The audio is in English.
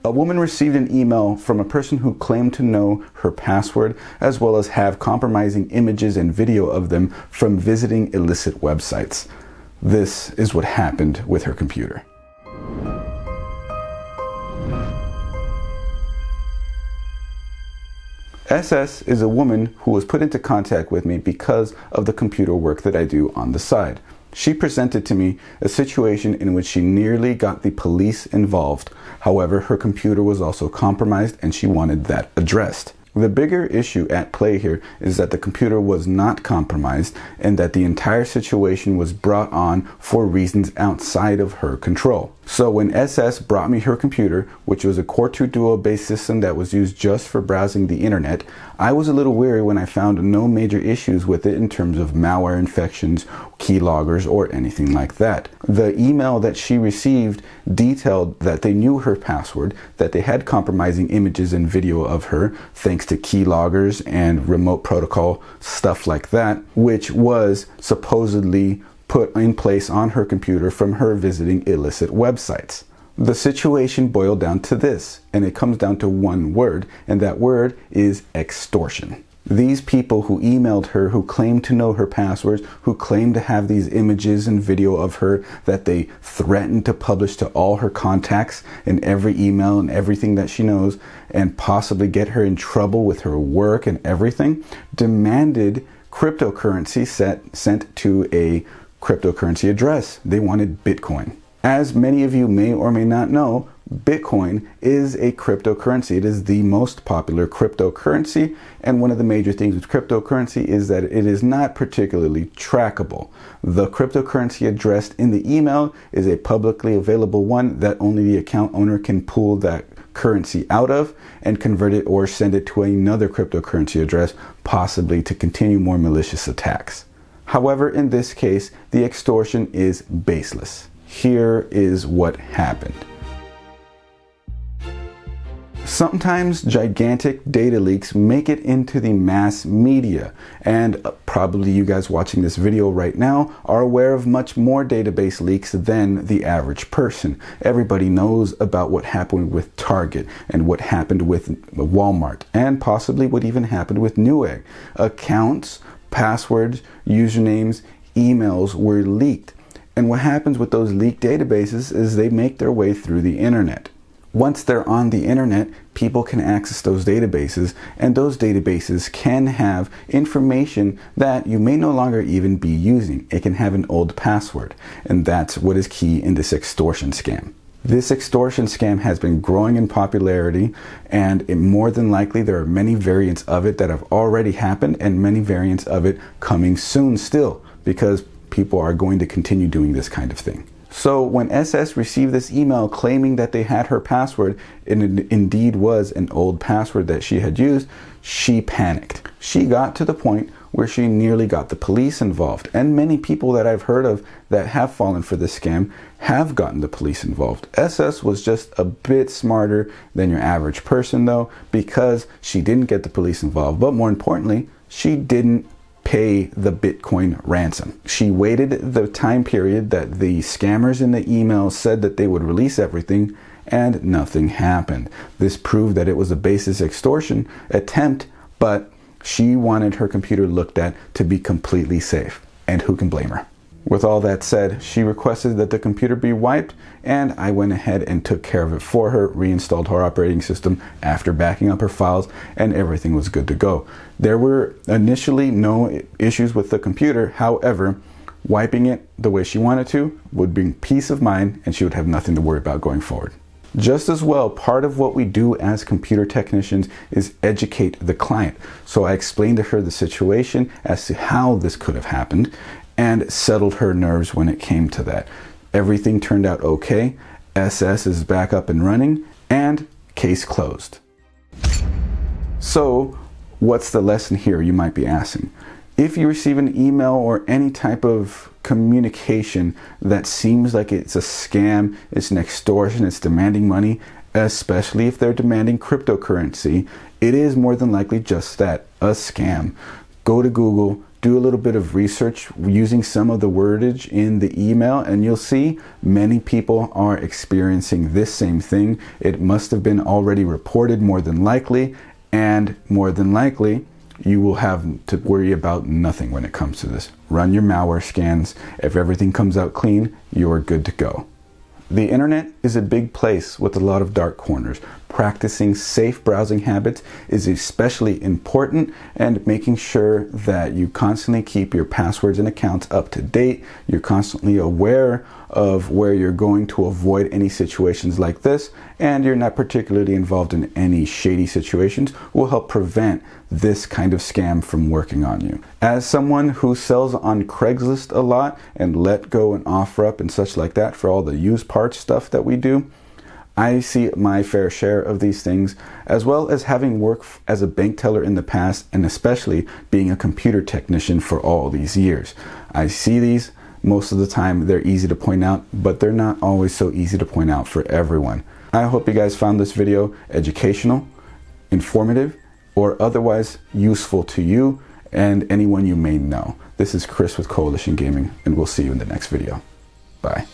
A woman received an email from a person who claimed to know her password, as well as have compromising images and video of them from visiting illicit websites. This is what happened with her computer. SS is a woman who was put into contact with me because of the computer work that I do on the side. She presented to me a situation in which she nearly got the police involved. However, her computer was also compromised and she wanted that addressed. The bigger issue at play here is that the computer was not compromised and that the entire situation was brought on for reasons outside of her control. So when SS brought me her computer, which was a Core 2 Duo based system that was used just for browsing the internet, I was a little wary when I found no major issues with it in terms of malware infections, keyloggers, or anything like that. The email that she received detailed that they knew her password, that they had compromising images and video of her, thanks to keyloggers and remote protocol, stuff like that, which was supposedly put in place on her computer from her visiting illicit websites. The situation boiled down to this, and it comes down to one word, and that word is extortion. These people who emailed her, who claimed to know her passwords, who claimed to have these images and video of her that they threatened to publish to all her contacts in every email and everything that she knows, and possibly get her in trouble with her work and everything, demanded cryptocurrency sent to a cryptocurrency address. They wanted Bitcoin. As many of you may or may not know, Bitcoin is a cryptocurrency. It is the most popular cryptocurrency, and one of the major things with cryptocurrency is that it is not particularly trackable. The cryptocurrency addressed in the email is a publicly available one that only the account owner can pull that currency out of and convert it or send it to another cryptocurrency address, possibly to continue more malicious attacks. However, in this case, the extortion is baseless. Here is what happened. Sometimes gigantic data leaks make it into the mass media, and probably you guys watching this video right now are aware of much more database leaks than the average person. Everybody knows about what happened with Target and what happened with Walmart, and possibly what even happened with Newegg. Accounts, passwords, usernames, emails were leaked. And what happens with those leaked databases is they make their way through the internet. Once they're on the internet, people can access those databases, and those databases can have information that you may no longer even be using. It can have an old password, and that's what is key in this extortion scam. This extortion scam has been growing in popularity, and more than likely there are many variants of it that have already happened and many variants of it coming soon still, because people are going to continue doing this kind of thing. So when SS received this email claiming that they had her password, and it indeed was an old password that she had used, she panicked. She got to the point where she nearly got the police involved. And many people that I've heard of that have fallen for this scam have gotten the police involved. SS was just a bit smarter than your average person though, because she didn't get the police involved. But more importantly, she didn't pay the Bitcoin ransom. She waited the time period that the scammers in the email said that they would release everything, and nothing happened. This proved that it was a baseless extortion attempt, but she wanted her computer looked at to be completely safe, and who can blame her? With all that said, she requested that the computer be wiped, and I went ahead and took care of it for her, reinstalled her operating system after backing up her files, and everything was good to go. There were initially no issues with the computer. However, wiping it the way she wanted to would bring peace of mind, and she would have nothing to worry about going forward. Just as well, part of what we do as computer technicians is educate the client. So I explained to her the situation as to how this could have happened, and settled her nerves when it came to that. Everything turned out okay. SS is back up and running, and case closed. So what's the lesson here, you might be asking? If you receive an email or any type of communication that seems like it's a scam, it's an extortion, it's demanding money, especially if they're demanding cryptocurrency, it is more than likely just that, a scam. Go to Google, do a little bit of research using some of the wordage in the email, and you'll see many people are experiencing this same thing. It must have been already reported more than likely, and more than likely you will have to worry about nothing when it comes to this. Run your malware scans. If everything comes out clean, you're good to go. The internet is a big place with a lot of dark corners. Practicing safe browsing habits is especially important, and making sure that you constantly keep your passwords and accounts up to date. You're constantly aware of where you're going to avoid any situations like this, and you're not particularly involved in any shady situations will help prevent this kind of scam from working on you. As someone who sells on Craigslist a lot and let go and offer up and such like that for all the used parts stuff that we do, I see my fair share of these things, as well as having worked as a bank teller in the past, and especially being a computer technician for all these years. I see these. Most of the time they're easy to point out, but they're not always so easy to point out for everyone. I hope you guys found this video educational, informative, or otherwise useful to you and anyone you may know. This is Chris with Coalition Gaming, and we'll see you in the next video. Bye.